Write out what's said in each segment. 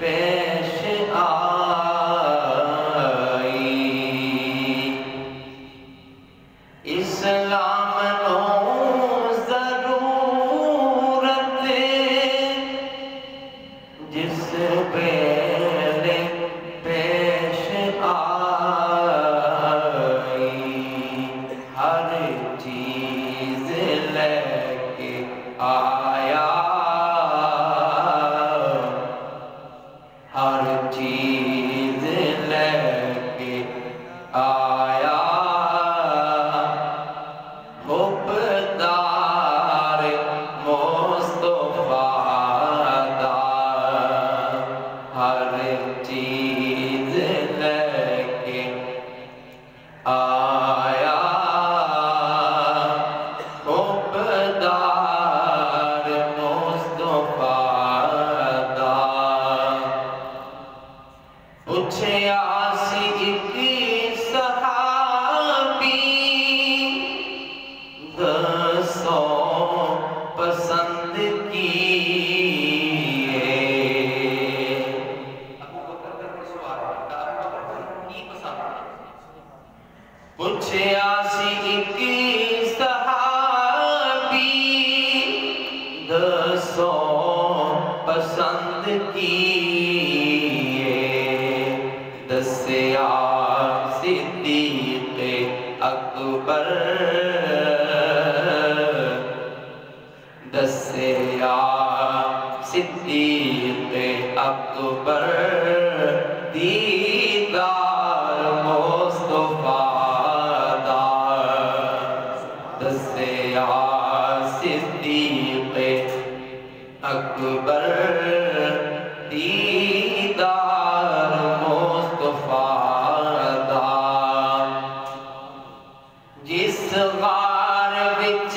پہ کیے دسیا صدیق اکبر دسیا صدیق اکبر دیدار مصطفیٰ دا دسیا صدیق اکبر دیدار مصطفیٰ دا جس غار وچ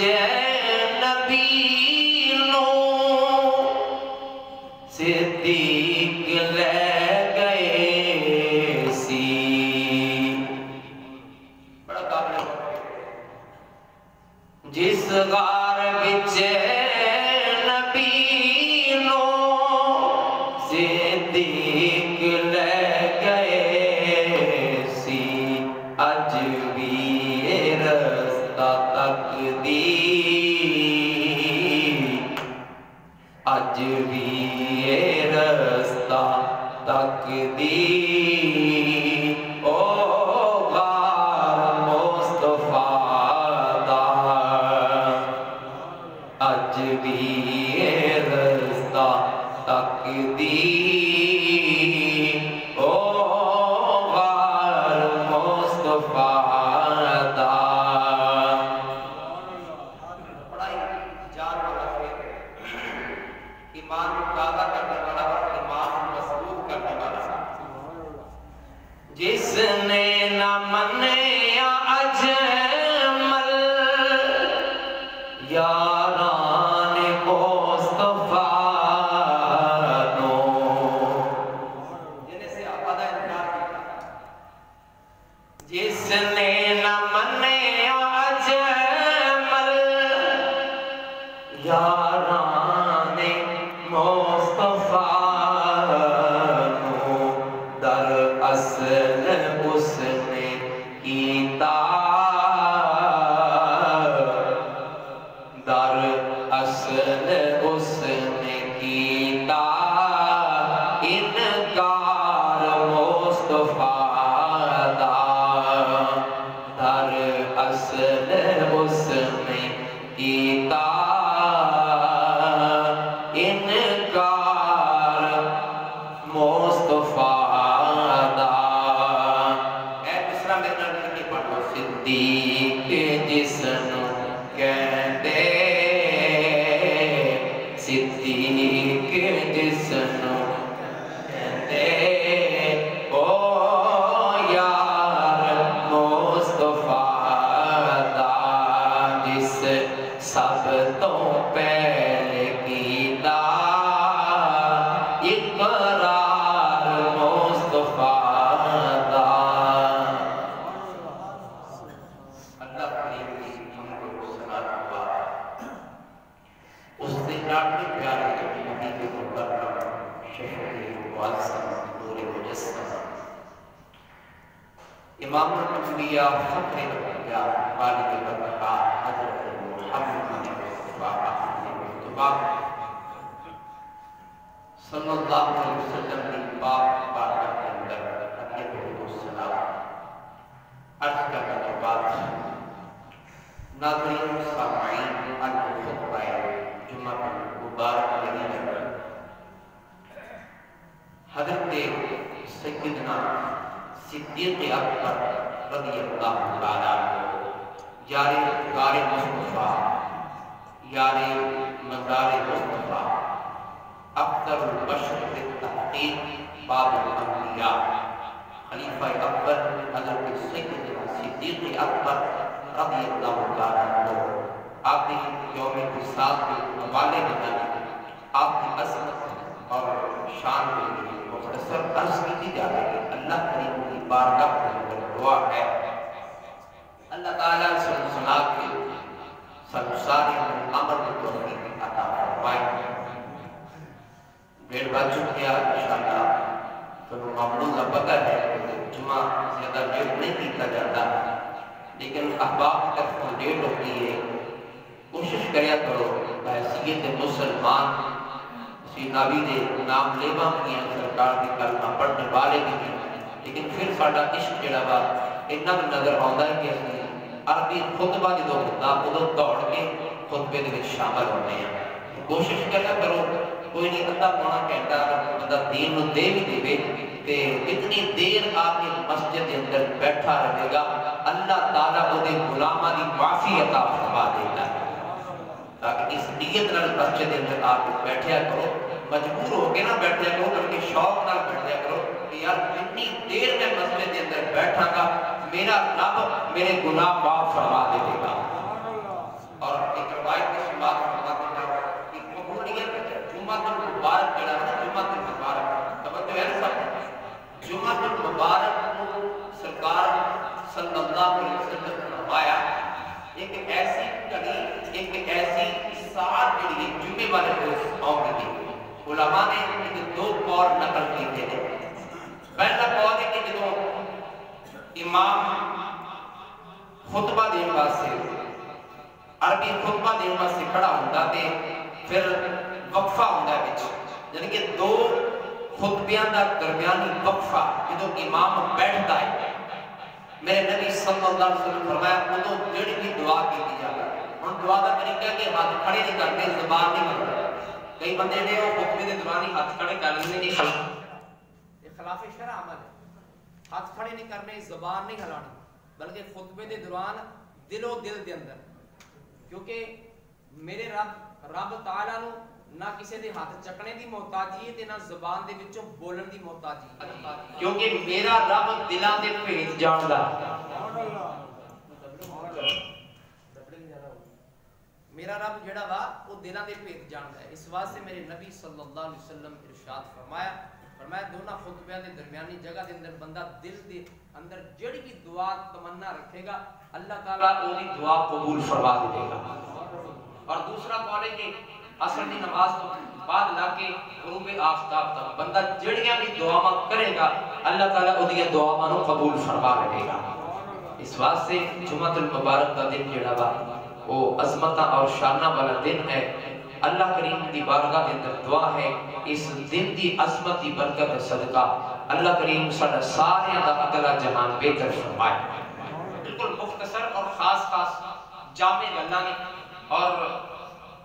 نبی نو صدیق لے گئے سی بڑا قابل جس غار وچ نبی نو صدیق لے گئے سی اج بھی رستہ تک دی اج بھی رستہ تک دی او غار مصطفیٰ دا اج بھی رستہ تک دی او غار مصطفیٰ دا بڑائی جان والا فیض ایمان تازہ کرنے والا اور ایمان مضبوط کرنے والا جس نے نہ منیا اجمل یاران مصطفیٰ نو جنہیں سے آبادہ انکار کیا جس نے نہ منیا اجمل یاران مصطفیٰ نو در اصل اس نے کیتا در اصل اس نے کیتا انکار مصطفیٰ دا در اصل اس نے کیتا انکار مصطفیٰ دا اے دوسرا میرے نال کی پڑھو صدیق جس نو کہندے صدیق جس نو کہندے او یار مصطفیٰ دا جس سب تو پہلے کیتا اقرار مصطفیٰ دا اللہ کریم کی حمد و ثنا ہوا اس دن اپنے پیارے نبی کے مکرم شہر والسلام نور مجسم امام الانبیاء فخر الانبیاء والد البرکات حضرت محمد مصطفیٰ صلی اللہ علیہ وسلم نے پاک بارگاہ کے اندر اپنے درود و سلام عرض کرنے کے بعد ناظرین سامعین خطبہ جمعہ مبارک لگی ہے حضرت سیدنا صدیق اکبر رضی اللہ تعالیٰ یار غار مصطفیٰ یار مزار مصطفیٰ افضل البشر بالتحقیق باب الانبیاء خلیفہ اکبر حضرت سیدنا صدیق اکبر رضی اللہ تعالیٰ عنہ آپ کی یوم وصال کے حوالے میں آپ کی عظمت اور شان کے لیے مختصر عرض کی جا رہی ہے اللہ کریم کی بارگاہ کے اندر دعا ہے اللہ تعالیٰ سے سنا کے سنساری عمل توفیق عطا فرمائے ڈیڑھ بج چکے انشاءاللہ تو معمول کا پتہ ہے جمعہ زیادہ لیٹ نہیں کیتا جاتا لیکن احباب کی طرف لیٹ ہوتی ہے کوشش کریا کرو حیثیت مسلمان سی نبی دے نام لیوا بھی ہیں سرکار دی کلمہ پڑھنے والے بھی ہیں لیکن پھر ساڈا عشق جڑا وا اتنا نظر آتا ہے کہ عربی خطبہ جدو ہوتا ادو دوڑ کے خطبے دے شامل ہونے ہیں کوشش کرنا کرو کوئی نہیں ادھا پونا گھنٹہ اگر بندہ دین نو دے بھی دے تے اتنی دیر آپ کے مسجد کے اندر بیٹھا رہے گا اللہ تعالیٰ وہ دے غلامہ دی معافی عطا فرما دیتا ہے تاکہ اس نیت نال مسجد کے اندر آپ بیٹھیا کرو مجبور ہو کے نہ بیٹھیا کرو بلکہ شوق نال بیٹھیا کرو کہ یار اتنی دیر میں مسجد کے اندر بیٹھا گا میرا رب میرے گناہ معاف فرما دے گا اور ایک روایت میں بات فرماتے ہیں کہ قبولیت جمعہ المبارک جڑا ہے جمعہ المبارک توجہ ہے سب جمعہ المبارک کو سرکار صلی اللہ علیہ وسلم نے فرمایا ایک ایسی گھڑی ایک ایسی ساعت جڑی جمعے والے روز آؤں گی علماء نے دو قول نقل کیے ہیں پہلا قول ہے کہ جب امام خطبہ دین واسطے عربی خطبہ دین واسطے کھڑا ہوتا تے پھر وقفہ ہوتا ہے بچ یعنی کہ دو خطبیاں دا درمیانی وقفہ جب امام بیٹھتا ہے میرے نبی صلی اللہ علیہ وسلم فرمایا ادو جڑی بھی دعا کی جاتی ہے ہن دعا دا طریقہ کہ ہاتھ کھڑے نہیں کرتے زبان نہیں کرتے کئی بندے نے وہ خطبے دے دوران ہی ہاتھ کھڑے کر لیندے نہیں یہ خلاف شرع عمل ہے ہاتھ کھڑے نہیں کرنے زبان نہیں ہلانی بلکہ خطبے دے دوران دل و دل دے اندر کیونکہ میرے رب تعالیٰ نو نہ کسی دے ہاتھ چکنے دی محتاجی ہے تے نہ زبان دے وچوں بولن دی محتاجی ہے کیونکہ میرا رب دلاں دے بھید جاندا میرا رب جڑا وا وہ دلاں دے بھید جاندا ہے اس واسطے میرے نبی صلی اللہ علیہ وسلم ارشاد فرمایا دونوں خطبیاں دے درمیانی جگہ دے اندر بندہ دل دے اندر جڑی بھی دعا تمنا رکھے گا اللہ تعالیٰ وہی دعا قبول فرما دے گا اور دوسرا قول ہے کہ عصر دی نماز تو بعد لا کے غروب آفتاب تک بندہ جڑیاں بھی دعاواں کرے گا اللہ تعالیٰ اودیاں دعاواں نو قبول فرما لے گا اس واسطے جمعہ المبارک کا دن جڑا وا وہ عظمتاں اور شاناں والا دن ہے اللہ کریم دی بارگاہ کے اندر دعا ہے اس دن دی عظمت دی برکت صدقہ اللہ کریم سارا سارے دا اگلا جہان بہتر فرمائے بالکل مختصر اور خاص جامع گلاں نے اور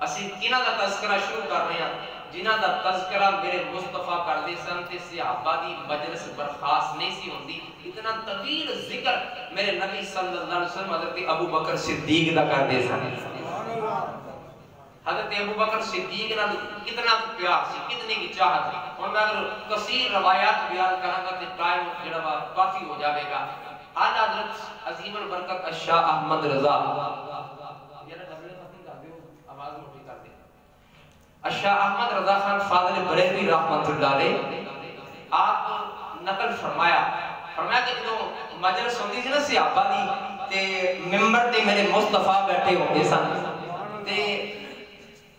اسی کنہ دا تذکرہ شروع کر رہے ہیں جنہ دا تذکرہ میرے مصطفیٰ کر دے سن تے صحابہ دی مجلس برخاست نہیں سی ہوندی اتنا طویل ذکر میرے نبی صلی اللہ علیہ وسلم حضرت ابو بکر صدیق دا کر دے سن حضرت ابو بکر صدیق نال کتنا پیار سی کتنی کی چاہت اور میں اگر کثیر روایات بیان کراں گا تے ٹائم جڑا کافی ہو جاوے گا اعلی حضرت عظیم البرکت الشاہ احمد رضا الشاہ احمد رضا خان فاضل بریلوی رحمت اللہ علیہ آپ نقل فرمایا کہ جو مجلس ہوندی سی نا صحابہ دی تے ممبر تے میرے مصطفیٰ بیٹھے ہوندے سن تے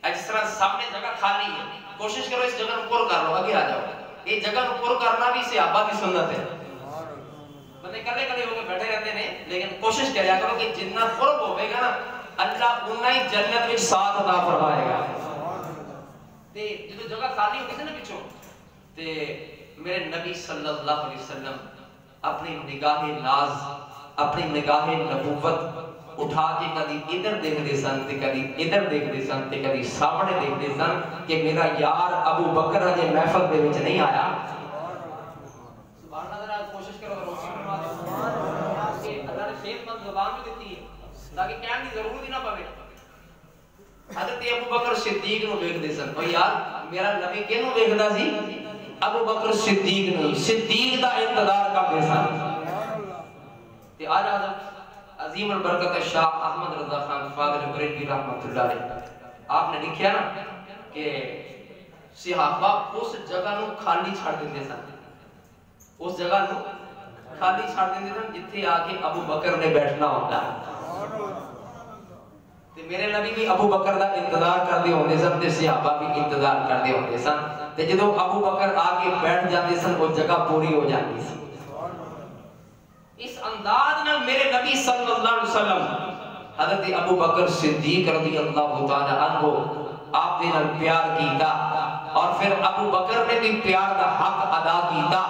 جس طرح سامنے جگہ خالی ہے کوشش کرو اس جگہ کو پر کر لو آگے آ جاؤ یہ جگہ کو پر کرنا بھی صحابہ کی سنت ہے بندے کلے ہو کے بیٹھے رہتے ہیں لیکن کوشش کریا کرو کہ جتنا قرب ہوے گا نا اللہ اتنا ہی جنت میں ساتھ عطا فرمائے گا تے جو جگہ خالی ہوتی تھی نا پیچھوں تے میرے نبی صلی اللہ علیہ وسلم اپنی نگاہ ناز اپنی نگاہ نبوت اٹھا کے کدی ادھر دیکھ دے سن تے کدی ادھر دیکھ دے سن تے کدی سامنے دیکھ دے سن کہ میرا یار ابو بکر اجے محفل دے وچ نہیں آیا سبحان اللہ کوشش کرو روشنی فرما دے کہ اللہ نے صحت مند زبان بھی دیتی ہے تاکہ کہنے کی ضرورت ہی نہ پوے حضرت ابو بکر صدیق نو دیکھ دے سن او یار میرا نبی کینو دیکھدا سی ابو بکر صدیق نو صدیق دا انتظار کردے سن تے اعلی حضرت عظیم البرکت شاہ احمد رضا خان فاضل بریلوی رحمت اللہ علیہ آپ نے لکھیا نا کہ صحابہ اس جگہ نو خالی چھڑ دیندے سن اس جگہ نو خالی چھڑ دیندے سن جتھے آ کے ابو بکر نے بیٹھنا ہوتا تے میرے نبی بھی ابو بکر دا انتظار کردے ہوندے سن تے صحابہ بھی انتظار کردے ہوندے سن تے جدوں ابو بکر آ کے بیٹھ جاندے سن وہ جگہ پوری ہو جاندی سی اس انداز میں میرے نبی صلی اللہ علیہ وسلم حضرت ابو بکر صدیق رضی اللہ تعالی عنہ آپ دے نال پیار کیتا اور پھر ابو بکر نے بھی پیار کا حق ادا کیتا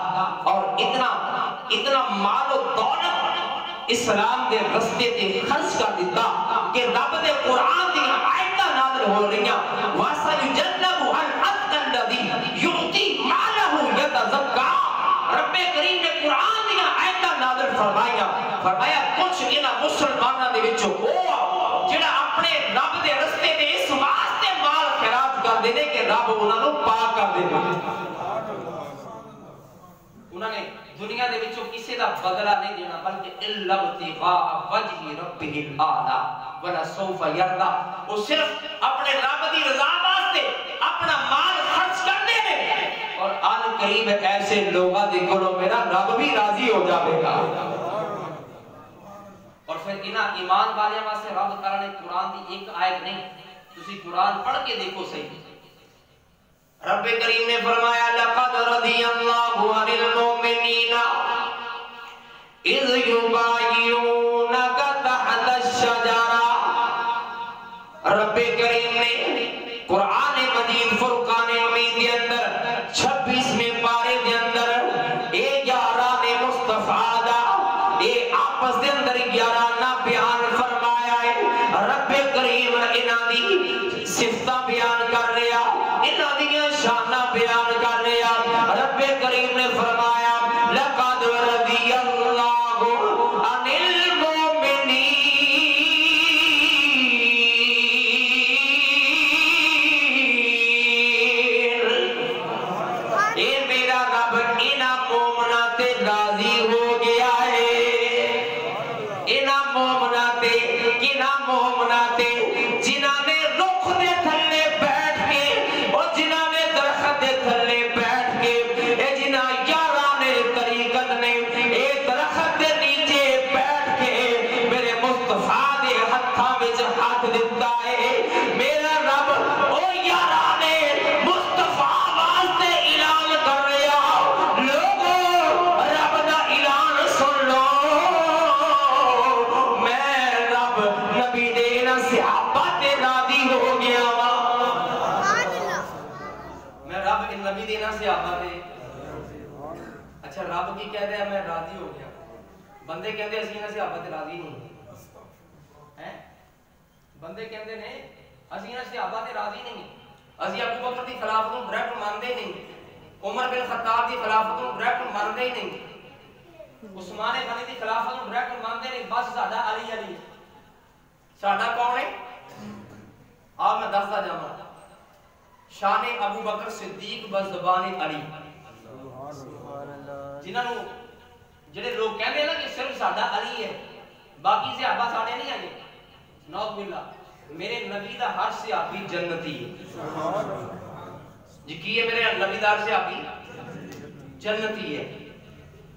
اور اتنا مال و دولت اسلام دے رستے تے خرچ کر دیتا کہ رب دے قرآن دی آیتاں نازل ہو رہی ہیں وَسَيُجَنَّبُهَا الْأَتْقَى الَّذِي يُؤْتِي مَالَهُ يَتَزَكَّىٰ رب کریم نے قرآن دی آیتاں نازل فرمایا کچھ انہاں مسلماناں دے وچوں او جڑا اپنے رب دے رستے تے اس واسطے مال خیرات کر دے کہ رب انہاں نوں پاک کر دے انہوں نے دنیا دے وچوں کسی دا بدلہ نہیں دینا بلکہ الا ابتغاء وجہ ربہ الاعلی ولسوف یرضی وہ صرف اپنے رب دی رضا واسطے اپنا مال خرچ کرتے ہیں اور آن قریب ایسے لوگاں دے کولوں میرا رب بھی راضی ہو جاوے گا اور پھر انہاں ایمان والے واسطے رب تعالی نے قرآن دی ایک آیت نہیں تسی قرآن پڑھ کے دیکھو صحیح رب کریم نے فرمایا لقد رضی اللہ عن المؤمنین اذ یبایعونک تحت الشجرہ رب کریم نے قرآن مجید فرقان حمید کے اندر 26ویں پارے کے اندر اے یاران مصطفیٰ دا اے آپس کے اندر یارانہ بیان فرمایا ہے رب کریم انہاں دی صفتہ بیان کر رہا انہاں دی شانہ بیان کر رہا رب کریم نے فرمایا لقد رضی اللہ عن المؤمنین اے میرا رب انہاں مومنہ تے راضی ہو گیا ہے انہاں مومنہ تے کنہاں مومنہ تے جنہاں نے رخ دے تھلے بیٹھ کے اور جنہاں نے درخت دے تھلے بیٹھ کے اے جنہاں یاران طریقت نے اے درخت دے نیچے بیٹھ کے میرے مصطفیٰ دے ہتھاں وچ ہاتھ دیتا ہے میرا رب او یاران مصطفیٰ واسطے اعلان کر رہا لوگوں رب دا اعلان سن لو میں رب نبی دے صحابہ تے راضی ہو گیا میں رب ان نبی دینا صحابہ تے اچھا رب کی کہہ رہا ہے میں راضی ہو گیا بندے کہندے اسی نہ صحابہ تے راضی نہیں ہیں بندے کہندے نے اسی نہ صحابہ تے راضی نہیں اسی ابو بکر دی خلافت نوں ڈائریکٹ مانتے نہیں عمر بن خطاب دی خلافت نوں ڈائریکٹ مانتے نہیں عثمان غنی دی خلافت نوں ڈائریکٹ مانتے نہیں بس ساڈا علی ساڈا کون ہے آپ میں دستا جاؤں شان ابو بکر صدیق بزبان علی جنہاں نوں جڑے لوگ کہندے نا کہ صرف ساڈا علی ہے باقی صحابہ ساڈے نہیں آئے نعوذ باللہ میرے نبی دا ہر صحابی جنتی ہے جی کی ہے میرے نبی دا ہر صحابی جنتی ہے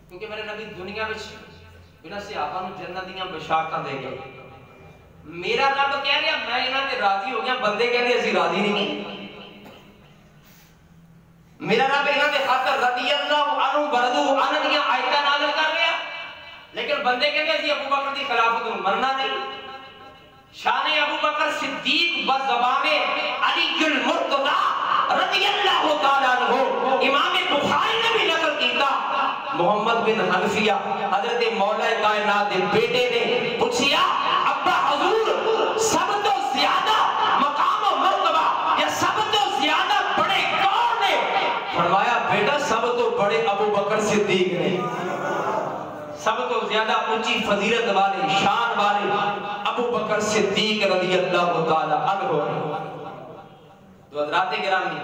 کیونکہ میرے نبی دنیا وچ بنا صحابہ نوں جنتیاں بشارتاں دے گئے میرا رب کہہ رہا میں انہاں تے راضی ہو گیا بندے کہندے اسی راضی نہیں میرا رب انہاں دے خاطر رضی اللہ عنہ برضو عنہ دیاں آیتاں نازل کر رہا لیکن بندے کہندے اسی ابو بکر دی خلافت نوں مننا نہیں شان ابو بکر صدیق بزبان علی المرتضی رضی اللہ تعالی عنہ امام بخاری نے بھی نقل کیتا محمد بن حنفیہ حضرت مولا کائنات دے بیٹے نے پوچھیا ابا حضور سب تو زیادہ مقام و مرتبہ یا سب تو زیادہ بڑے کون نے فرمایا بیٹا سب تو بڑے ابو بکر صدیق نے سب تو زیادہ اونچی فضیلت والے شان والے ابو بکر صدیق رضی اللہ تعالی عنہ تو حضرات گرامی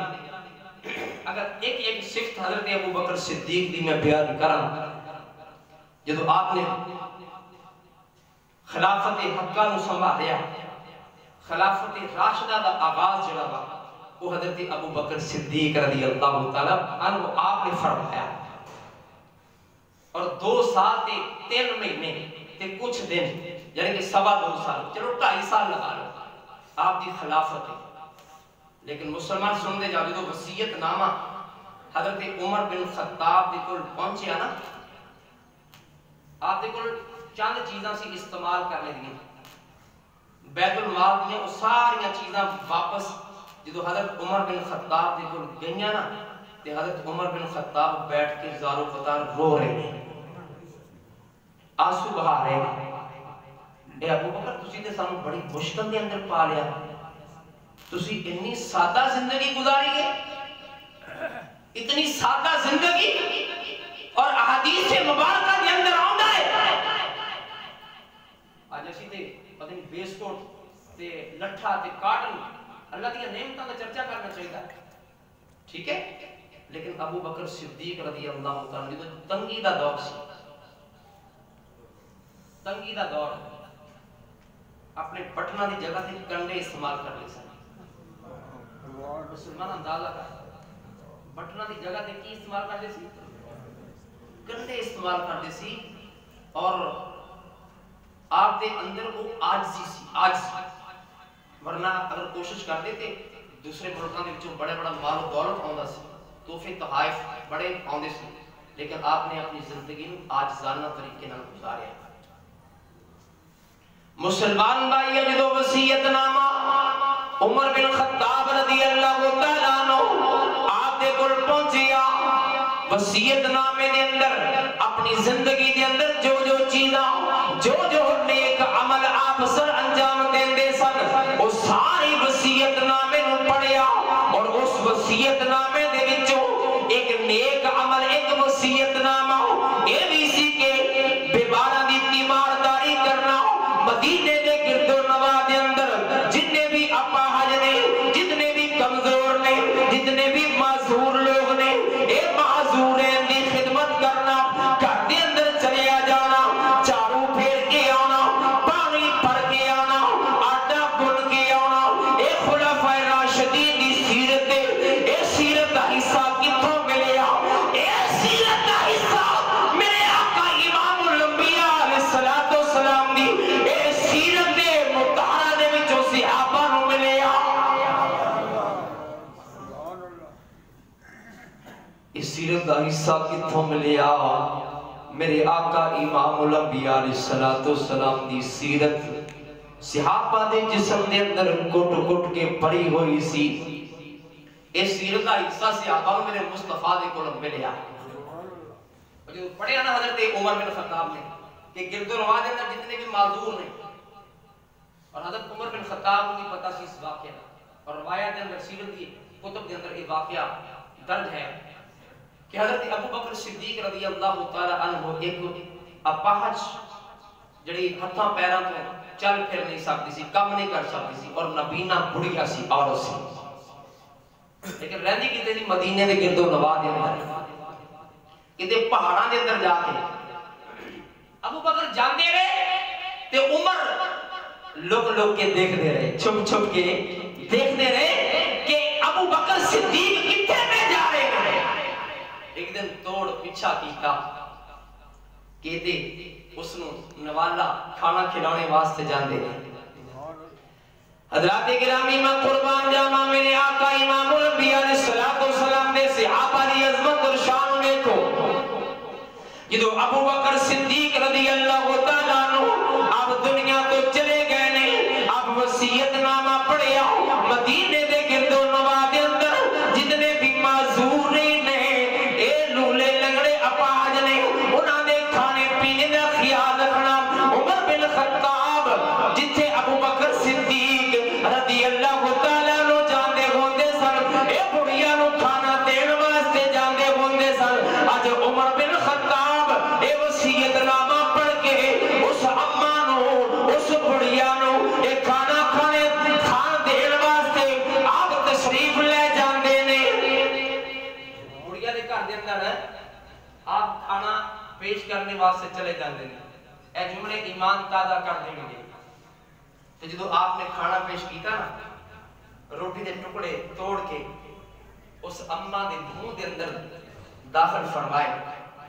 اگر ایک صفت حضرت ابو بکر صدیق دی میں بیان کراں جدو آپ نے خلافت حقہ نو سنبھالیا خلافت راشدہ دا آغاز جڑا وا وہ حضرت ابو بکر صدیق رضی اللہ تعالی عنہ آپ نے فرمایا اور 2 سال تے 3 مہینے تے کچھ دن یعنی کہ 2.25 سال چلو 2.5 سال لگا لو آپ دی خلافت لیکن مسلمان سن دے جاوے تو وصیت نامہ حضرت عمر بن خطاب دے کول پہنچیا نا آپ دے کول چند چیزاں سی استعمال کرنے دی بیت المال دیاں وہ ساری چیزاں واپس جدو حضرت عمر بن خطاب دے کول گئیاں نا تے حضرت عمر بن خطاب بیٹھ کے زارو قطار رو رہے ہیں، آنسو بہا رہے ہیں. اے ابو بکر تسی تے سانو بڑی مشکل دے اندر پا لیا، تسی اتنی سادہ زندگی گزاری ہے، اتنی سادہ زندگی، اور احادیث مبارکہ دے اندر آندا ہے آج اسی تے پتہ نہیں بیسکٹ تے لٹھا تے کاٹن اللہ دی نعمتاں دا چرچا کرنا چاہیے، ٹھیک ہے، لیکن ابو بکر صدیق رضی اللہ تعالی عنہ تنگی دا دور سی، تنگی دا دور اپنے بٹنا دی جگہ تے کنڈے استعمال کر لے سن. مسلمان اندازہ کر بٹنا دی جگہ تے کی استعمال کر لے سی، کنڈے استعمال کر لے سی. اور آپ دے اندر وہ عاجزی سی، عاجزی، ورنہ اگر کوشش کرتے تھے دوسرے ملکوں کے وچوں بڑے بڑا مال و دولت آندا سی، تحفے تحائف بڑے آندے سی، لیکن آپ نے اپنی زندگی نو عاجزانہ طریقے نال گزاریا. مسلمان بھائی جدو وصیت نامہ عمر بن خطاب رضی اللہ تعالیٰ عنہ آپ دے کول پہنچیا، وصیت نامے دے اندر اپنی زندگی دے اندر جو جو چیزاں جو نیک عمل آپ سر انجام دیندے سن وہ ساری وصیت نامے نو پڑھیا، اور اس وصیت نامے دے وچوں ایک نیک عمل، ایک وصیت نامہ یہ بھی سی کہ بیماراں دی تیمارداری کرنا. مدینے دے گرد و نواح دے اندر جتنے بھی اپاہج نے، جتنے بھی کمزور نے، جتنے بھی معذور لوگ نے، اے معذورین دی خدمت کرنا، گھر دے اندر چلیا جانا، چارو پھیر کے آنا، پانی بھر کے آنا، آٹا گن کے آنا. اے خلفائے راشدین دی سیرت، اے سیرت دا حصہ کتھوں ملیا؟ اے سیرت دا حصہ میرے آقا امام الانبیاء علیہ الصلوۃ والسلام دی اے سیرت دے مطالعہ دے وچوں صحابہ نو ملیا. اس سیرت دا حصہ کتھوں ملیا؟ میرے آقا امام الانبیاء علیہ الصلوۃ والسلام دی سیرت صحابہ دے جسم دے اندر کٹ کٹ کے پڑی ہوئی سی. اس سیرت دا حصہ صحابہ میرے مصطفیٰ دے کول ملیا. جو پڑھیا نا حضرت عمر بن خطاب نے کہ گرد و نواح دے اندر جتنے بھی معذور نے، اور حضرت عمر بن خطاب کو بھی پتہ سی اس واقعہ، اور روایات دے اندر سیرت دی کتب دے اندر یہ واقعہ درج ہے کہ حضرت ابو بکر صدیق رضی اللہ تعالی عنہ ایک اپاہج جڑی ہتھاں پیراں تو چل پھر نہیں سکتی سی، کم نہیں کر سکتی سی، اور نبینا بڑھیا سی، عورت سی، لیکن رہندی کتے دی مدینے دے گرد و نواح دے اندر، کتے پہاڑاں دے اندر جا کے. ابو بکر جاندے رہے تے عمر لوگ کے دیکھتے رہے، چھپ چھپ کے دیکھتے رہے کہ ابو بکر صدیق کتنے میں جا رہے ہیں. ایک دن توڑ پیچھا کیتا، کہتے اس نو نوالا کھانا کھلانے واسطے جاندے رہے. حضرات گرامی میں قربان جاواں میرے آقا امام الانبیاء علیہ الصلوۃ والسلام دے صحابہ دی عظمت اور شان دیکھو. جدو ابو بکر صدیق رضی اللہ تعالیٰ عنہ آپ دنیا تو چلے گئے نے، آپ وصیت نامہ پڑھیا، مدینے دے گرد و نواح دے اندر جتنے بھی معذور نے، اے لولے لنگڑے اپاہج نے، انہاں دے کھانے پینے دا خیال رکھنا. عمر بن خطاب جتھے ابو بکر صدیق رضی اللہ تعالیٰ عنہ جاندے ہوندے سن، اے بڑھیا نو کھانا دین واسطے جاندے ہوندے سن. اج عمر بن خطاب اے وصیت نامہ پڑھ کے اس اماں نو، اس بڑھیا نو اے کھانا کھان دین واسطے آپ تشریف لے جاندے نے. بڑھیا دے گھر دے اندر آپ کھانا پیش کرنے واسطے چلے جاندے نے. اے جملے ایمان تازہ کر دیں گے. تو جدو آپ نے کھانا پیش کیتا نا، روٹی دے ٹکڑے توڑ کے اس اماں دے منہ دے اندر داخل فرمائے.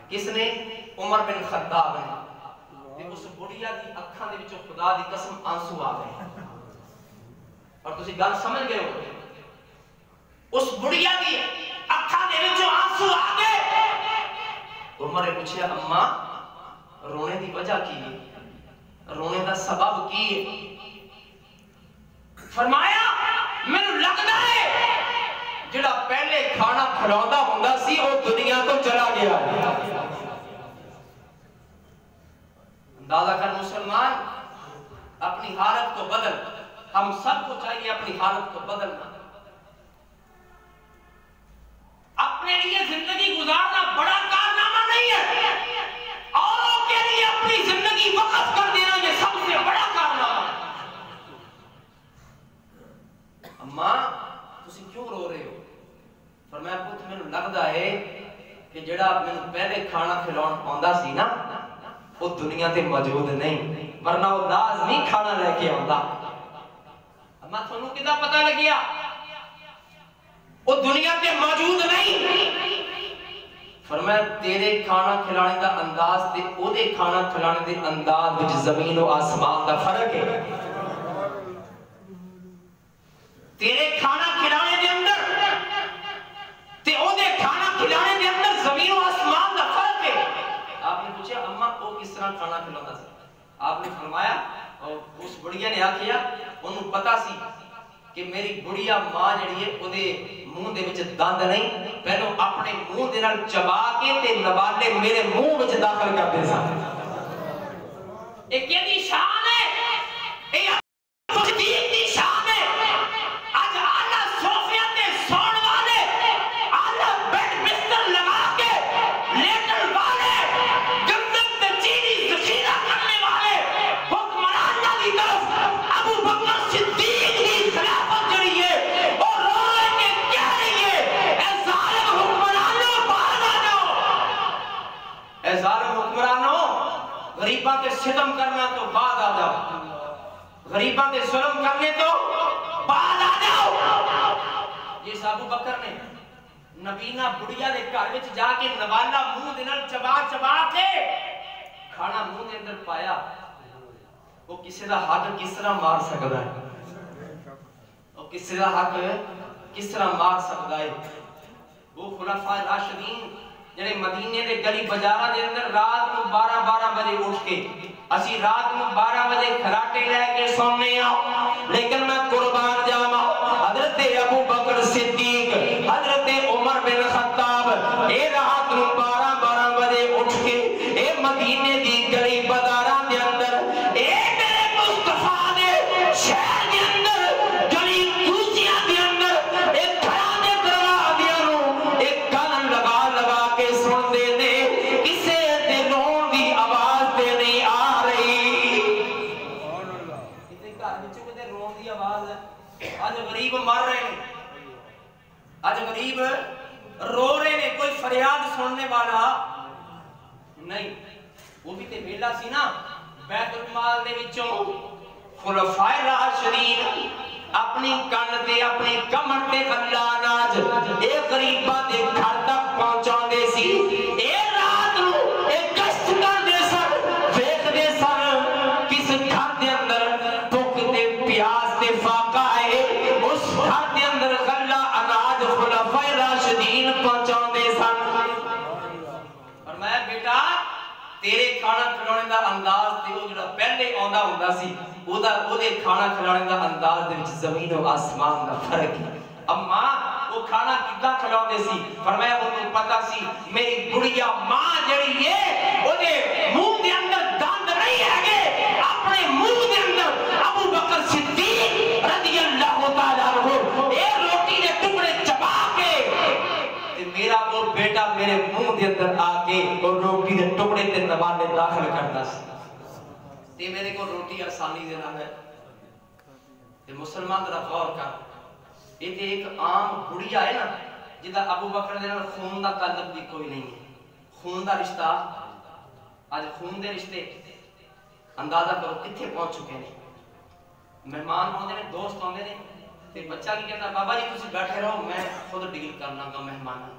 کس نے؟ عمر بن خطاب نے. اس بڑھیا دی اکھاں دے وچوں خدا دی قسم آنسو آ گئے. اور تسی گل سمجھ گئے ہو، اس بڑھیا دی اکھاں دے وچوں آنسو آ گئے. عمر نے پوچھا اماں رونے دی وجہ کی ہے؟ رونے دا سبب کی ہے؟ فرمایا میں لگتا ہے جڑا پہلے کھانا کھلاوندا ہوندا سی وہ دنیا تو چلا گیا ہے. اندازہ کر مسلمان، اپنی حالت کو بدل. ہم سب کو چاہیے اپنی حالت کو بدلنا. اپنے لیے زندگی گزارنا بڑا کارنامہ نہیں ہے، اوروں کے لیے اپنی زندگی وقف کر دینا یہ سب سے بڑا کارنامہ ہے. اماں تسی کیوں رو رہے ہو؟ فرمایا پتر مینوں لگدا ہے کہ جڑا مینوں پہلے کھانا کھلاون آندا سی نا وہ دنیا تے موجود نہیں، ورنہ وہ لازمی کھانا لے کے آندا. اماں تھانوں کدا پتہ لگیا؟ وہ دنیا تے موجود نہیں. فرمایا تیرے کھانا کھلانے دا انداز تے او دے کھانا کھلانے دے انداز وچ زمین و آسمان دا فرق ہے. تیرے کھانا کھلانے دے اندر تے او دے کھانا کھلانے دے اندر زمین و آسمان دا فرق ہے. آپ نے پوچھا اماں او کس طرح کھانا کھلاتا سی؟ آپ نے فرمایا اور اس بڑیا نے آکھیا انہوں پتا سی کہ میری بڑیا ماں جڑی ہے او دے منہ دے وچ دند نہیں، پہلو اپنے منہ دے نال چبا کے تے نوالے میرے منہ وچ داخل کر دے سن. اے کیڑی شان ہے؟ اے صدیق دی شان ہے. اج اعلی صوفیا تے سون والے، اعلی بیڈ بستر لگا کے لیٹن والے، جنت تے چینی ذخیرہ کرنے والے حکمراناں دی طرف ابو بکر صدیق دی خلافت جڑی ہے اور روئے کے کہہ رہی ہے اے ظالم حکمرانوں باہر آ جاؤ. اے ظالم حکمرانوں غریباں تے ستم کرنا تو بعد آ جاؤ، غریباں تے ظلم کرنے تو بعد آ جاؤ. جس ابو بکر نے نبینا بڑیا دے گھر وچ جا کے نوالا منہ دے نال چبا چبا کے کھانا منہ دے اندر پایا، وہ کسی دا حق کس طرح مار سکتا ہے؟ وہ کسی دا حق کس طرح مار سکتا ہے؟ وہ خلفائے راشدین جڑے مدینے دے گلی بازاراں دے اندر رات کو 12 بجے اٹھ کے اسی رات کو 12 بجے کھراٹے لے کے سونے آؤ، لیکن میں قربان جاواں حضرت ابو بکر صدیق، حضرت عمر بن خطاب اے رات کو 12 بجے اٹھ کے اے مدینے دی گلی بازاراں دے اندر اے میرے مصطفیٰ دے شہر دے اندر گلی کوچیاں دے اندر اے گھراں دے دروازیاں نوں اے کان لگا لگا کے سن دے نے کسے دے رون دی آواز تے نہیں آ رہی. کتے گھر وچ کتے رون دی آواز ہے؟ اج غریب مر رہے ہیں، اج غریب رو رہے ہیں، کوئی فریاد سننے والا نہیں. وہ بھی تے ویلا سی نا بیت المال دے وچوں خلفائے راشدین اپنی کن تے اپنی کمر تے اللہ ناج اے غریباں دے گھر تک پہنچاندے سی. اے رات نو اے گشت کردے سن، ویکھدے سن کس گھر دے اندر بھوک تے پیاس تے فاقہ ہے، اس گھر دے اندر غلہ اناج خلفائے راشدین پہنچاندے سن. فرمایا بیٹا تیرے کھانا کھلانے دا انداز تے وہ جڑا پہلے آندا ہوندا سی او دے کھانا کھلانے دا انداز دے وچ زمین و آسمان دا فرق ہے. اماں وہ کھانا کداں کھلاوندے سی؟ فرمایا انہوں پتہ سی میری بڑیا ماں جڑی ہے او دے منہ دے اندر دند نہیں ہے، اپنے منہ دے اندر ابو بکر صدیق رضی اللہ تعالی عنہ اے روٹی دے ٹکڑے چبا کے تے میرا وہ بیٹا میرے منہ دے اندر آ کے اور روٹی دے ٹکڑے تے نوالے داخل کرتا سی. تے میرے کو روٹی آسانی دے نال ہے. تے مسلمان ذرا غور کر، یہ تے ایک عام بڑیا ہے نا جدا ابو بکر دے نال خون دا تعلق بھی کوئی نہیں ہے. خون دا رشتہ اج خون دے رشتے اندازہ کرو کتھے پہنچ چکے ہیں. مہمان آندے نے، دوست آندے نے تے بچہ کی کہتا بابا جی تسی بیٹھے رہو میں خود ڈیل کرنا گا مہمان.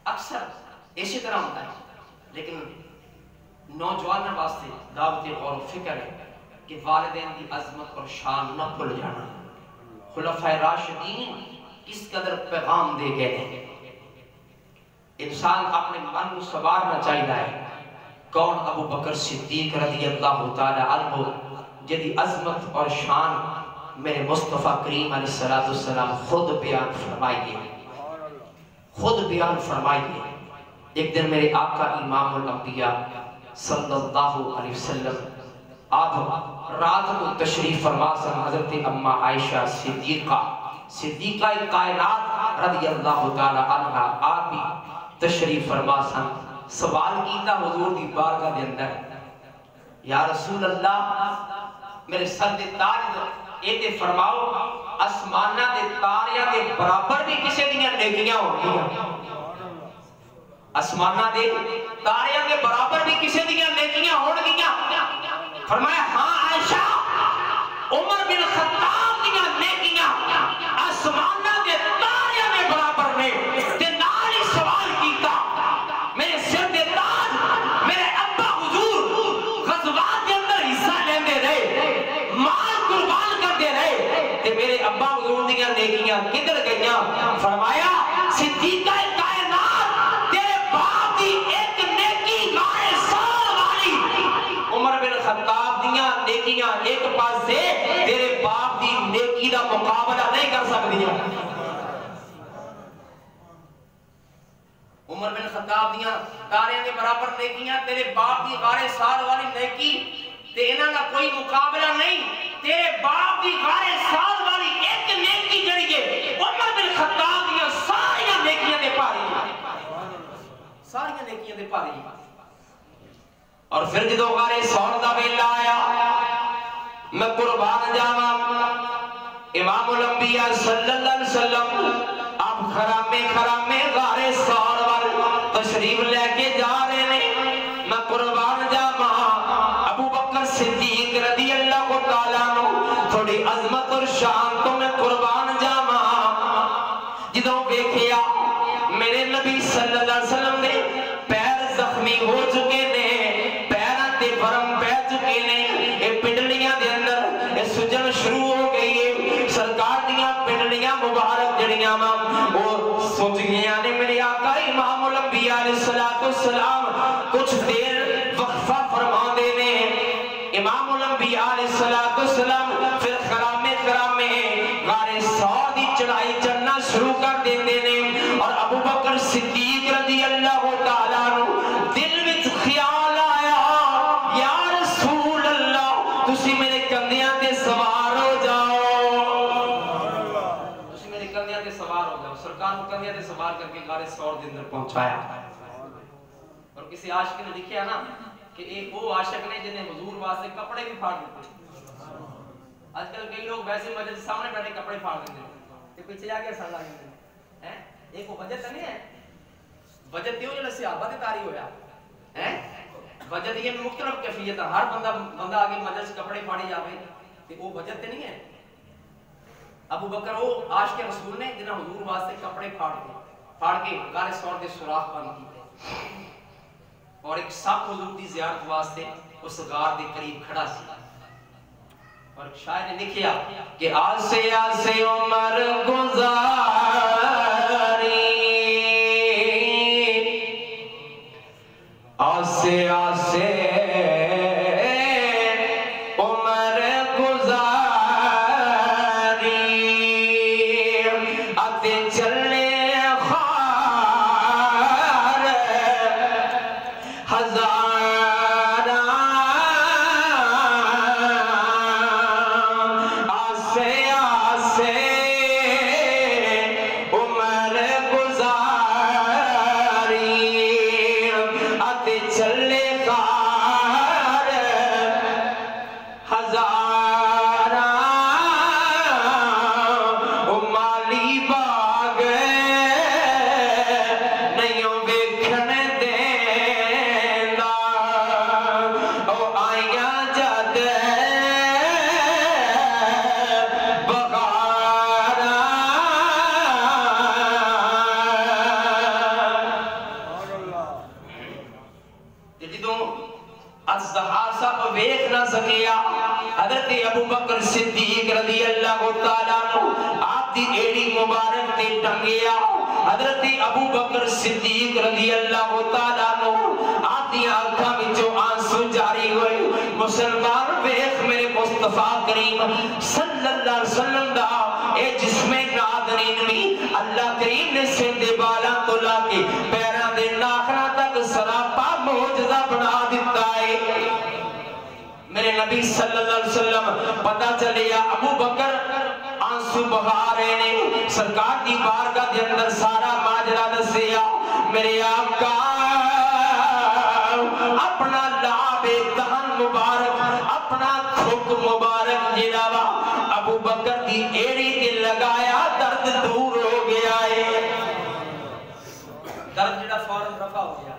اکثر اسی طرح ہوتا ہے، لیکن نوجوانوں واسطے دعوت غور و فکر ہے کہ والدین کی عظمت اور شان نہ بھول جانا. خلفائے راشدین کس قدر پیغام دے گئے ہیں. انسان اپنے من کو سوارنا چاہیے ہے کون ابو بکر صدیق رضی اللہ تعالی عنہ جدی عظمت اور شان میرے مصطفیٰ کریم علیہ السلام خود بیان فرمائیے، خود بیان فرمائیے۔ ایک دن میرے آقا امام الانبیاء صلی اللہ علیہ وسلم آپ رات کو تشریف فرما سن حضرت اما عائشہ صدیقہ کائنات رضی اللہ تعالی عنہ آپ بھی تشریف فرما سن۔ سوال کیتا حضور دی بارگاہ دے اندر، یا رسول اللہ میرے سر دے تاج اے تے فرماؤ آسمانہ دے تاریاں دے برابر بھی کسے دیاں نیکیاں ہونگیاں؟ آسمانہ دے تاریاں دے برابر بھی کسے دیاں نیکیاں ہونگیاں؟ فرمایا ہاں عائشہ، عمر بن خطاب دیاں نیکیاں آسمانہ دے تاریاں دے برابر نے۔ تے نال ہی سوال کیتا، میرے سر دے تاج میرے ابا حضور غزوات کے اندر حصہ لیندے رہے، مال قربان کرتے رہے، تے میرے ابا حضور دیاں نیکیاں کدھر گئیاں؟ فرمایا صدیقہ کائنات تیرے باپ دی ایک نیکی غار سال والی عمر بن خطاب دیاں نیکیاں ایک پاس سے تیرے باپ دی نیکی دا مقابلہ نہیں کر سکدیاں۔ عمر بن خطاب دیاں تاریاں دے برابر نیکیاں، تیرے باپ دی غار سال والی نیکی تے انہاں دا کوئی مقابلہ نہیں۔ تیرے باپ دی غار سال والی ایک نیکی جڑی ہے عمر بن خطاب دیاں ساریاں نیکیاں دے پاری، ساریاں نیکیاں دے پاری۔ اور پھر جدو غار سال دا ویلا آیا، میں قربان جاواں امام الانبیاء صلی اللہ علیہ وسلم آپ خرامے غار سال وال تشریف لے کے جا رہے ہیں، میں قربان جاواں ابو بکر صدیق رضی اللہ تعالیٰ عنہ تھوڑی عظمت اور شان تو میں قربان جاواں جدوں ویکھیا میرے نبی صلی اللہ علیہ وسلم دے پیر زخمی ہو چکے نے، پیراں تے ورم پہ چکے نے، اے پنڈلیاں دے اندر اے سجن شروع ہو گئی ہے، سرکار دیاں پنڈلیاں مبارک جڑیاں وہ سج گئیاں نے۔ میرے آقا امام الانبیاء علیہ السلام کچھ دیر وقفہ فرما دے نے، امام الانبیاء علیہ السلام پھر خرامے غار سور دی چڑھائی چڑھنا شروع کر دیندے نے، اور ابو بکر صدیق رضی اللہ تعالیٰ عنہ دل وچ خیال آیا، یا رسول اللہ تسی میرے کندھیاں تے سوار ہو جاؤ، تسی میرے کندھیاں تے سوار ہو جاؤ۔ سرکار کو کندھیاں تے سوار کر کے غار سور دے اندر پہنچایا۔ اور کسی عاشق نے لکھیا نا کہ ایک وہ عاشق نے جنہیں حضور واسطے کپڑے بھی پھاڑ دیتے۔ آج کل کئی لوگ ویسے مسجد سامنے بیٹھے کپڑے پھاڑ دیتے ہیں، پیچھے آ کے سر لگ دیتے ہیں۔ ایک وہ وجہ تو نہیں ہے، وجہ دیو جو صحابہ تے تاری ہویا ہے، وجہ یہ مختلف کیفیت ہے، ہر بندہ آگے مسجد کپڑے پھاڑی جاوے تے وہ وجہ تے نہیں ہے۔ ابو بکر وہ عاشق رسول نے جنہیں حضور واسطے کپڑے پھاڑ کے غار سور دے سوراخ بند کیتے، اور ایک سپ حضور دی زیارت واسطے اس غار دے قریب کھڑا سی، اور شاعر نے لکھیا کہ آسے عمر گزاری، آسے عمر گزاری، آتے چلے خار ہزار، آسے عمر گزاری، آتے چلے خار ہزار، مالی باغ نہیں ویکھن دیندا، او آئیاں جد بغار، جدوں اصحاب صاحب ویکھ نہ سکیا حضرت ابو بکر صدیق رضی اللہ تعالیٰ عنہ آپ دی ایڑی مبارک تے ٹنگیا، حضرت ابو بکر صدیق رضی اللہ تعالیٰ عنہ آپ دی آنکھاں وچوں آنسو جاری ہوئے، وہ مسلمان ویخ میرے مصطفیٰ کریم صلی اللہ علیہ وسلم دا اے جسم نادرین بھی اللہ کریم نے سندے بالا تو لا کے پیران دے ناخنا تک سراپا معجزہ بنا دیتا ہے میرے نبی صلی اللہ علیہ وسلم پتہ چلیا ابو بکر آنسو بہا رہے نے سرکار دی بارگاہ دے اندر سارا ماجرا دسیا میرے آقا اپنا لعاب دہن مبارک اپنا تھک مبارک جنابا ابو بکر دی ایڑی تے لگایا درد دور ہو گیا ہے درد جڑا فوراً رفع ہو گیا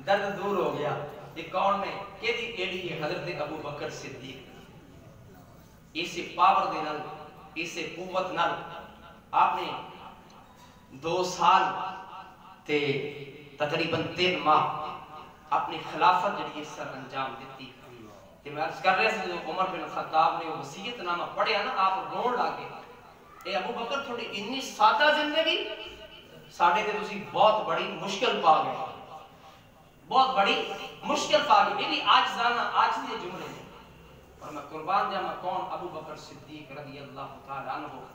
درد دور ہو گیا یہ کون نے کہ دی ایڑی ہے حضرت ابو بکر صدیق اسے پاور دے نال اسے قوت نال آپ نے 2 سال تے تقریباً 3 ماہ اپنی خلافت جڑی سر انجام دیتی کہ میں عرض کر رہے سے جو عمر بن خطاب نے وصیت نامہ پڑھیا نا آپ رون لاگے اے ابو بکر تھوڑی اتنی سادہ زندگی ساڑھے تے تسی بہت بڑی مشکل پا گئے بہت بڑی مشکل پا گئے یہ بھی آج زانا آج دے جملے ہیں اور میں قربان جانا کون ابو بکر صدیق رضی اللہ تعالیٰ عنہ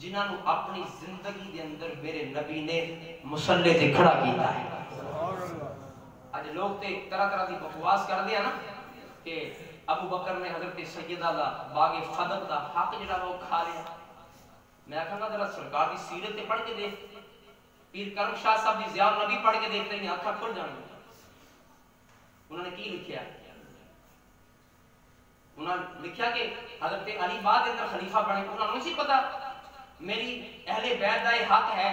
جنہاں نو اپنی زندگی دے اندر میرے نبی نے مسلح تے کھڑا کیتا ہے آج لوگ تے طرح طرح دی بکواس کر دیا نا کہ ابو بکر نے حضرت سیدہ دا باغ فدق دا حق جڑا وہ کھا لیا میں کہا ذرا سرکار دی سیرت تے پڑھ کے دیکھ پیر کرم شاہ صاحب دی زیاد نبی پڑھ کے دیکھتے ہیں آنکھاں کھل جائیں انہوں نے کی لکھیا انہوں نے لکھیا کہ حضرت علی بعد اندر خلیفہ بنے انہوں نے پتا میری اہل بیت دا حق ہے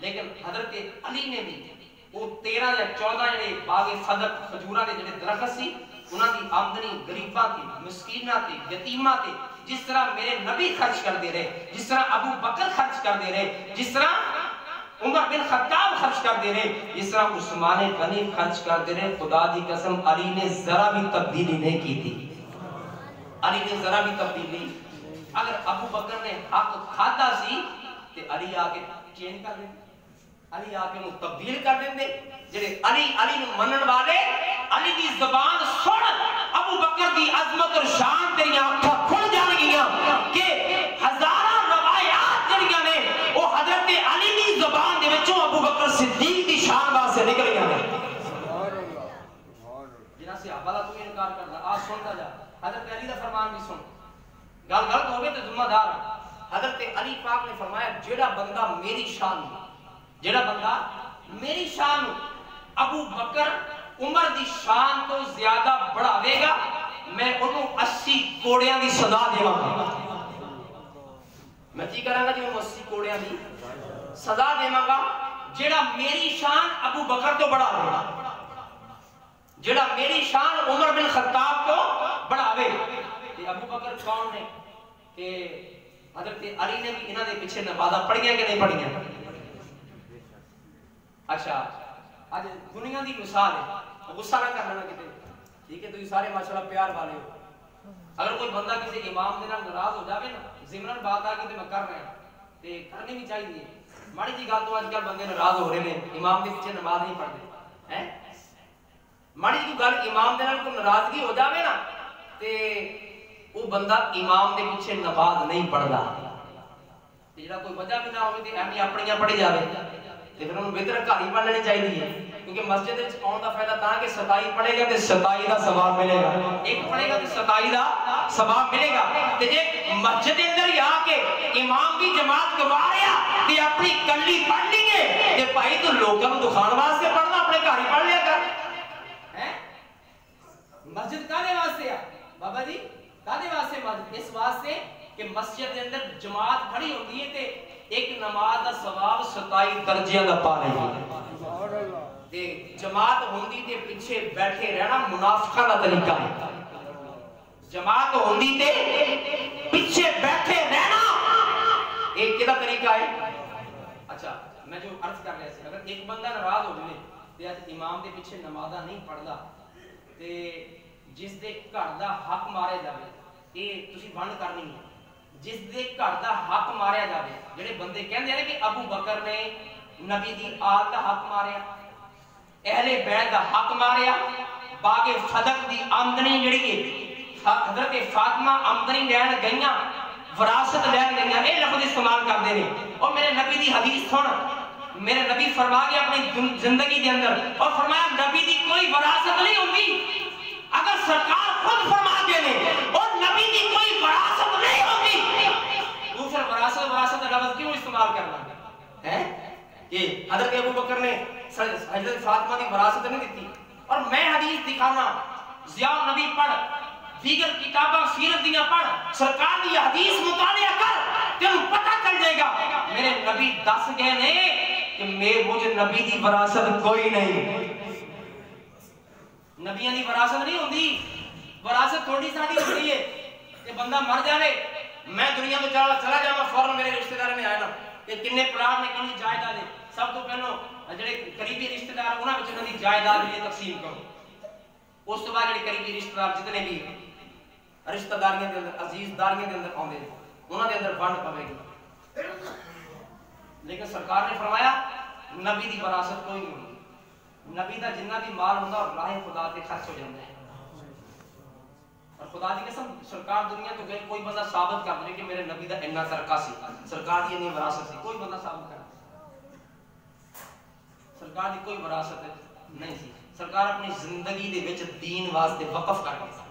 لیکن حضرت علی نے بھی وہ 13 یا 14 جڑے باغ فدق کھجوراں دے جڑے درخت سی انہاں دی آمدنی غریباں تے مسکیناں تے یتیماں تے جس طرح میرے نبی خرچ کر دے رہے جس طرح ابو بکر خرچ کر دے رہے جس طرح عمر بن خطاب خرچ کر دے رہے جس طرح عثمان غنی خرچ کر دے رہے خدا دی قسم علی نے ذرا بھی تبدیلی نہیں کی تھی علی نے ذرا بھی تبدیلی اگر ابو بکر نے حق کھاتا سی تے علی آ کے چینج کر دیں علی آ کے انہوں تبدیل کر دیں دے جڑے علی نو منن والے علی دی زبان سن ابو بکر دی عظمت اور شان تیری آنکھاں کھل جان گیاں کہ ہزارہ روایات جڑیاں نے وہ حضرت علی دی زبان دے وچوں ابو بکر صدیق دی شان واسطے نکل گیا ہے جنہاں سے حوالہ تو انکار کرنا آج سنتا جا حضرت علی دا فرمان بھی سن گل غلط ہوگی تو ذمہ دار حضرت علی پاک نے فرمایا جڑا بندہ میری شان جڑا بندہ میری شان ابو بکر عمر دی شان تو زیادہ بڑھاوے گا میں انہوں 80 کوڑیاں دی سزا دیواں گا میں کی کراں گا جی انہوں 80 کوڑیاں دی سزا دیواں گا جڑا میری شان ابو بکر تو بڑھاوے گا جڑا میری شان عمر بن خطاب کو بڑھاوے ابو بکر کون نے کہ حضرت علی نے بھی انہاں دے پیچھے نمازاں پڑھیاں کہ نہیں پڑھیاں اچھا آج دنیا دی مثال ہے غصہ نہ کر لینا کتے ٹھیک ہے تو یہ سارے ماشاءاللہ پیار والے ہو اگر کوئی بندہ کسی امام دے نال ناراض ہو جاوے نا ضمن بات آ کے تے میں کر رہا ہوں تے کرنی بھی چاہیے ماڑی جی گل تو اج کل بندے ناراض ہو رہے نے امام دے پیچھے نماز نہیں پڑھتے ہیں ماڑی جی گل امام دے نال کوئی ناراضگی ہو جاوے نا تے وہ بندہ امام دے پیچھے نماز نہیں پڑھدا تے جڑا کوئی وجہ بھی نہ ہوے تے اپنی اپنیاں پڑھی جاوے تے پھر انہوں بہتر گھر ہی پڑھ لینی چاہیے کیونکہ مسجد وچ آن دا فائدہ تاں کہ 27 پڑھے گا تے 27 دا ثواب ملے گا ایک پڑھے گا تے 27 دا ثواب ملے گا تے جے مسجد دے اندر آ کے امام کی جماعت گوا رہا تے اپنی کلی پڑھ لی ہے تے بھائی تو لوکاں نوں دکھان واسطے پڑھنا اپنے گھر ہی پڑھ لیا کر ہیں مسجد کانے واسطے ہے بابا جی کانے واسطے مسجد اس واسطے کہ مسجد دے اندر جماعت کھڑی ہوندی ہے تے ایک نماز دا ثواب 27 درجیاں دا پا رہی ہے تے جماعت ہوندی تے پیچھے بیٹھے رہنا منافقاں دا طریقہ ہے جماعت ہوندی تے پیچھے بیٹھے رہنا ایک کدا طریقہ ہے اچھا میں جو عرض کر رہا سی اگر ایک بندہ ناراض ہو جائے تے اج امام دے پیچھے نمازاں نہیں پڑھدا تے جس دے گھر دا حق مارے جاوے اے تسی بند کرنی ہے جس دے گھر دا حق ماریا جاوے جڑے بندے کہندے ہیں کہ ابو بکر نے نبی دی آل دا حق ماریا اہل بیت دا حق ماریا باغ فدق دی آمدنی جڑی ہے حضرت فاطمہ آمدنی لین گئیاں وراثت لین گئیاں اے لفظ استعمال کرتے ہیں اور میرے نبی دی حدیث سن میرے نبی فرما گیا اپنی زندگی کے اندر اور فرمایا نبی دی کوئی وراثت نہیں ہوتی اگر سرکار خود فرما دے اور نبی دی کوئی وراثت نہیں ہوتی تو پھر وراثت لفظ کیوں استعمال کرنا ہے کہ حضرت ابو بکر نے حضرت فاطمہ کی وراثت نہیں دیتی اور میں حدیث دکھانا ضیاء النبی پڑھ دیگر کتاباں سیرت دیاں پڑھ سرکار کی حدیث مطالعہ کر تم پتہ چل جائے گا میرے نبی دس گئے نے کہ مجھ نبی دی وراثت کوئی نہیں نبیاں دی وراثت نہیں ہوندی وراثت تھوڑی ساڈی ہوندی ہے کہ بندہ مر جاوے میں دنیا تو چلا جاواں فوراً میرے رشتہ دار نے آیا نا کہ کنے پلاٹ نے کنے جائیداد ہے سب تو پہلو جڑے قریبی رشتہ دار انہاں وچ انہاں دی جائیداد بھی تقسیم کرو اس تو بعد جڑے قریبی رشتہ دار جتنے بھی رشتہ داریاں دے اندر عزیز داریاں دے اندر آوندے انہاں دے اندر ونڈ پوے گی لیکن سرکار نے فرمایا نبی دی وراثت کوئی نہیں نبی دا جنہ بھی مال ہوندا اور راہ خدا تے خرچ ہو جاندا ہے اور خدا دی قسم سرکار دنیا تو گئے کوئی بندہ ثابت کر دے کہ میرے نبی دا اتنا ترکہ سی سرکار دی اتنی وراثت سی کوئی بندہ ثابت کر سرکار دی کوئی وراثت نہیں سی سرکار اپنی زندگی دے وچ دین واسطے وقف کر گئے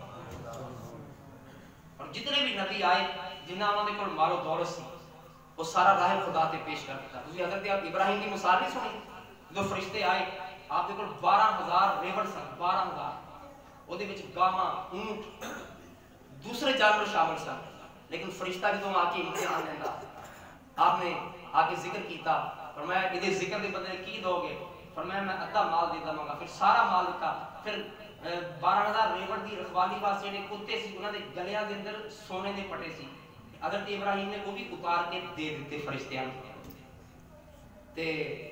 اور جتنے بھی نبی آئے جنہاں انہاں دے کول مال و دولت سی وہ سارا راہ خدا تے پیش کر دیتا تسی حضرت ابراہیم کی مثال نہیں سنی جو فرشتے آئے آپ دے کول 12000 ریوڑ سن 12000 او دے وچ گاواں اونٹ دوسرے جانور شامل سن لیکن فرشتہ جدوں آ کے امتحان لیندا آپ نے آ کے ذکر کیتا فرمایا ادھے ذکر دے بدلے کی دو گے فرمایا میں ادھا مال دے داں گا پھر سارا مال دیتا پھر 12000 ریوڑ دی رکھوالی واسطے جڑے کتے سی انہاں دے گلیاں دے اندر سونے دے پٹے سی حضرت ابراہیم نے وہ بھی اتار کے دے دیتے فرشتیاں تے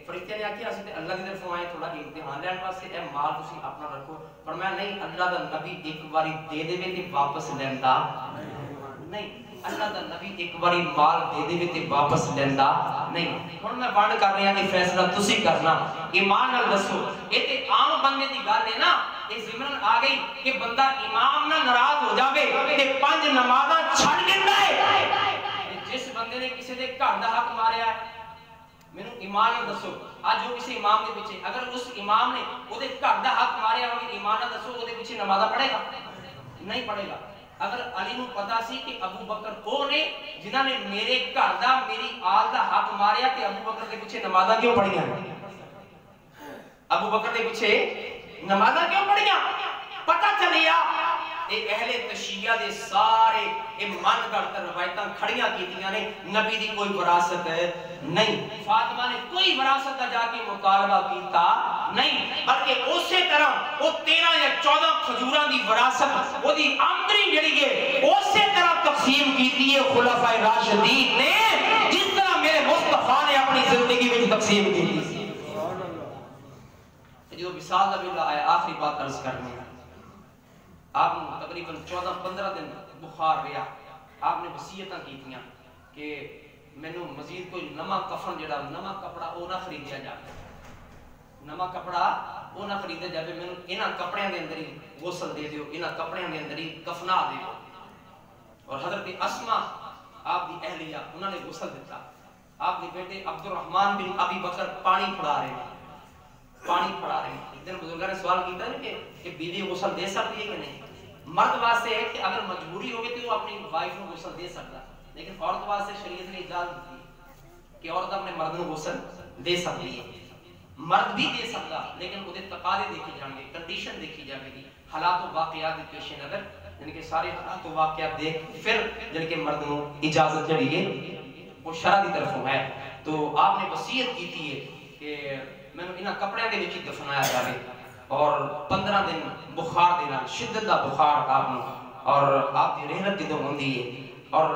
فرشتیاں نے آکھیا اسی تے اللہ دی طرفوں آئے تھوڑا امتحان لین واسطے اے مال تسی اپنا رکھو فرمایا نہیں اللہ دا نبی ایک باری دے دے تے واپس لیندا نہیں اللہ دا نبی ایک باری مال دے دے تے واپس لیندا نہیں ہن میں بند کر رہا کہ فیصلہ تسی کرنا ایمان نال دسو اے تے عام بندے دی گل ہے نا اے ضمن آ گئی کہ بندہ امام نہ ناراض ہو جاوے تے 5 نمازاں چھڈ دیندا ہے جس بندے نے کسی دے گھر دا حق ماریا ہے مینوں ایمان نال دسو اج جو کسی امام دے پیچھے اگر اس امام نے او دے گھر دا حق ماریا ہوے ایمان نال دسو او دے پیچھے نمازاں پڑھے گا نہیں پڑھے گا اگر علی نو پتا سی کہ ابو بکر وہ نے جنہاں نے میرے گھر دا میری آل دا حق ماریا تے ابو بکر دے پیچھے نمازاں کیوں پڑھیاں ابو بکر دے پیچھے نمازاں کیوں پڑھیاں پتہ چلیا اے اہل تشیعہ دے سارے اے من گھڑت روایتاں کھڑیاں کیتیاں نے نبی دی کوئی وراثت نہیں فاطمہ نے کوئی وراثت دا جا کے مطالبہ کیتا نہیں بلکہ اسی طرح وہ 13 یا 14 کھجوراں دی وراثت وہ دی آمدنی جڑی ہے اسی طرح تقسیم کیتی ہے خلفائے راشدین نے جس طرح میرے مصطفیٰ نے اپنی زندگی میں تقسیم کی تھی جو وصال دا ویلا آیا آخری بات عرض کرنی ہے آپ نے تقریباً 14-15 دن بخار رہا آپ نے وصیتاں کیتیاں کہ مینوں مزید کوئی نواں کفن جڑا نواں کپڑا او نہ خریدیا جائے نواں کپڑا او نہ خریدیا جائے مینوں انہاں کپڑیاں دے اندر ہی غسل دے دیو انہاں کپڑیاں دے اندر ہی کفنا دیو اور حضرت اسماء آپ دی اہلیہ انہوں نے غسل دیتا آپ نے بیٹے عبد الرحمن بن ابی بکر پانی پھڑا رہے ہیں پانی پھڑا رہے ہیں ایک دن بزرگاں نے سوال کیتا ہے کہ بیوی غسل دے سکتی ہے کہ نہیں مرد واسطے ہے کہ اگر مجبوری ہوگی تو وہ اپنی وائف کو غسل دے سکتا لیکن عورت واسطے شریعت نے اجازت دی کہ عورت اپنے مرد کو غسل دے سکتی ہے مرد بھی دے سکتا لیکن وہ تقاضے دیکھے جائیں گے کنڈیشن دیکھی جائے گی حالات و واقعات کے پیش نظر یعنی کہ سارے حالات و واقعات دیکھ پھر جن کے مرد کو اجازت جڑی ہے وہ شرع دی طرفوں ہے تو آپ نے وصیت کی تھی کہ میں انہاں کپڑیاں دے وچ دفنایا جاوے اور 15 دن بخار دے نال شدت دا بخار آپ نے اور آپ دی رحمت جدوں ہوندی ہے اور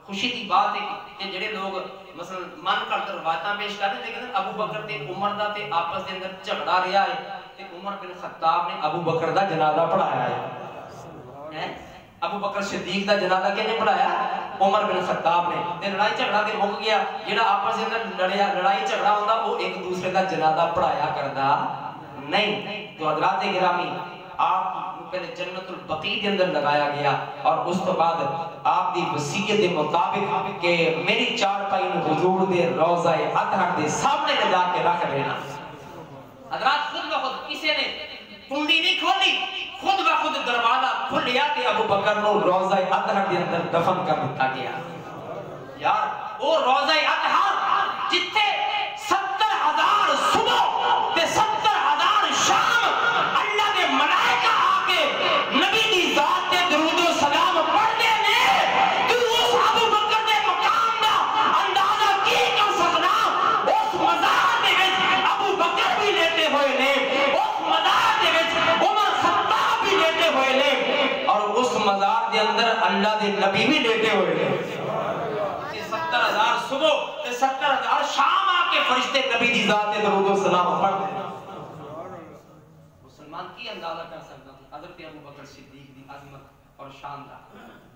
خوشی دی بات ہے کہ جڑے لوگ مثلا من کر روایتاں پیش کرتے لیکن ابو بکر تے عمر دا تے آپس دے اندر جھگڑا رہیا ہے تے عمر بن خطاب نے ابو بکر دا جنازہ پڑھایا ہے ابو بکر صدیق دا جنازہ کنے پڑھایا عمر بن خطاب نے تے لڑائی جھگڑا تے مک گیا جڑا آپس دے اندر لڑیا لڑائی جھگڑا ہوندا وہ ایک دوسرے دا جنازہ پڑھایا کردا نہیں تو حضرات گرامی آپ پہلے جنت البقیع کے اندر لگایا گیا اور اس تو بعد آپ دی وصیت کے مطابق کہ میری چارپائی نو حضور دے روضہ اطہر دے سامنے لے جا کے رکھ دینا. حضرات خود بخود کسی نے کنڈی نہیں کھولی، خود بخود دروازہ کھلیا تے ابو بکر نو روضہ اطہر دے اندر دفن کر دتا گیا. یار وہ روضہ اطہر جتھے 70,000 صبح تے 70,000 شام اللہ دے ملائکہ آ کے نبی دی ذات تے درود و سلام پڑھتے ہیں. تو اس ابو بکر دے مقام دا اندازہ کی کر سکنا؟ اس مزار دے وچ ابو بکر بھی لیتے ہوئے نے، اس مزار دے وچ عمر خطاب بھی لیتے ہوئے نے، اور اس مزار دے اندر اللہ دے نبی بھی لیتے ہوئے نے. 70,000 صبح تے 70,000 شام آ کے فرشتے نبی دی ذات درود و سلام پڑھتے ہیں. مسلمان کی اندازہ کر سکتا ہے حضرت ابو بکر صدیق دی عظمت اور شان دا.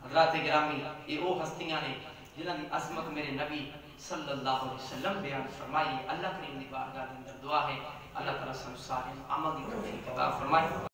حضرات گرامی یہ وہ ہستیاں نے جنہاں دی عظمت میرے نبی صلی اللہ علیہ وسلم بیان فرمائی. اللہ کریم دی بارگاہ دے اندر دعا ہے اللہ تعالی سب سارے عمل دی توفیق عطا فرمائے.